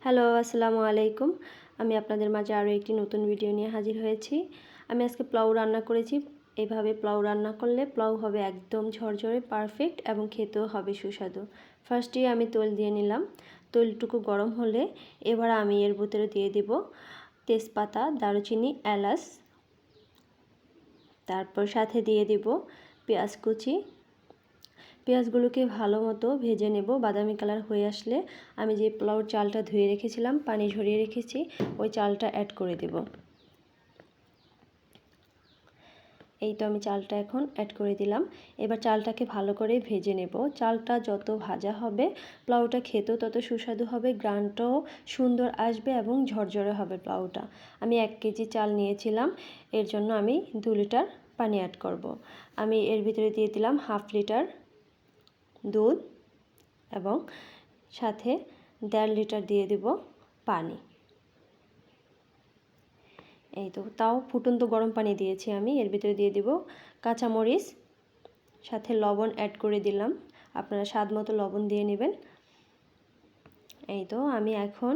Hello, আসসালামু আলাইকুম। আমি আপনাদের মাঝে আরও একটি নতুন ভিডিও নিয়ে হাজির হয়েছি। আমি আজকে পোলাও রান্না করেছি। এভাবে পোলাও রান্না করলে পোলাও হবে একদম ঝরঝরে পারফেক্ট এবং খেতেও হবে সুস্বাদু। ফার্স্টেই আমি তেল দিয়ে নিলাম। তেলটুকু গরম হলে এবার আমি এর ভিতরে দিয়ে দেব তেজপাতা, দারুচিনি, এলাচ, তারপর সাথে দিয়ে দেব পেঁয়াজ কুচি। পেঁয়াজগুলোকে ভালো মতো ভেজে নেব। বাদামি কালার হয়ে আসলে আমি যে পোলাওর চালটা ধুয়ে রেখেছিলাম, পানি ঝরিয়ে রেখেছি, ওই চালটা অ্যাড করে দেব। এই তো আমি চালটা এখন অ্যাড করে দিলাম। এবার চালটাকে ভালো করে ভেজে নেব। চালটা যত ভাজা হবে পোলাওটা খেতেও তত সুস্বাদু হবে, গ্রানটাও সুন্দর আসবে এবং ঝরঝরে হবে পোলাওটা। আমি 1 কেজি চাল নিয়েছিলাম, এর জন্য আমি 2 লিটার পানি অ্যাড করব। আমি এর ভিতরে দিয়ে দিলাম 1/2 লিটার দুধ এবং সাথে 1.5 লিটার দিয়ে দেব পানি। এই তো তাও ফুটন্ত গরম পানি দিয়েছি আমি। এর ভিতরে দিয়ে দেব কাঁচামরিচ, সাথে লবণ অ্যাড করে দিলাম। আপনারা স্বাদ মতো লবণ দিয়ে নেবেন। এই তো আমি এখন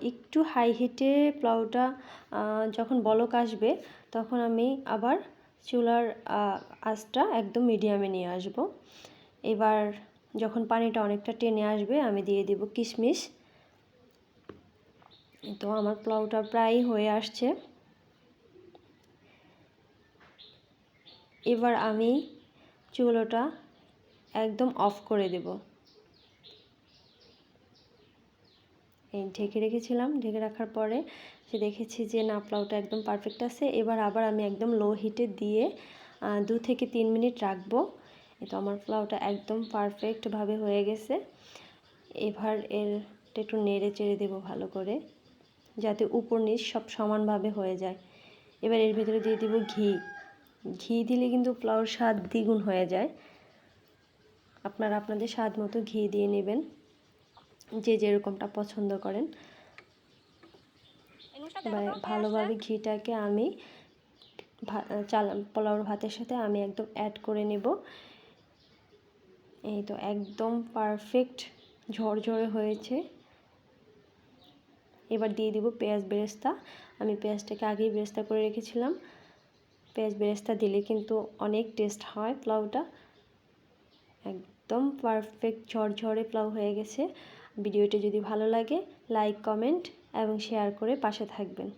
একটু হাই হিটে পোলাওটা যখন বলক আসবে তখন আমি আবার চুলার আঁচটা একদম মিডিয়ামে নিয়ে আসব। এবার যখন পানিটা অনেকটা টেনে আসবে আমি দিয়ে দেব কিশমিশ। তো আমার পোলাওটা প্রায় হয়ে আসছে। এবার আমি চুলাটা একদম অফ করে দেব। এই ঢেকে রেখেছিলাম, ঢেকে রাখার পরে দেখেছি যে না, পোলাওটা একদম পারফেক্ট আছে। এবার আবার আমি একদম লো হিটে দিয়ে 2 থেকে 3 মিনিট রাখবো। তো আমার পোলাওটা একদম পারফেক্টভাবে হয়ে গেছে। এবার এটা একটু নেড়ে চেড়ে দেবো ভালো করে, যাতে উপর নিচ সব সমানভাবে হয়ে যায়। এবার এর ভিতরে দিয়ে দেব ঘি। ঘি দিলে কিন্তু পোলাওর স্বাদ দ্বিগুণ হয়ে যায়। আপনারা আপনাদের স্বাদ মতো ঘি দিয়ে নেবেন, যে যেরকমটা পছন্দ করেন। এবার ভালোভাবে ঘিটাকে আমি পোলাওর ভাতের সাথে আমি একদম অ্যাড করে নেব। এই তো একদম পারফেক্ট ঝরঝরে হয়েছে। এবার দিয়ে দিব পেঁয়াজ বেরেস্তা। আমি পেঁয়াজটাকে আগেই বেরেস্তা করে রেখেছিলাম। পেঁয়াজ বেরেস্তা দিলে কিন্তু অনেক টেস্ট হয় পোলাওটা। একদম পারফেক্ট ঝরঝরে পোলাও হয়ে গেছে। ভিডিওটি যদি ভালো লাগে লাইক, কমেন্ট এবং শেয়ার করে পাশে থাকবেন।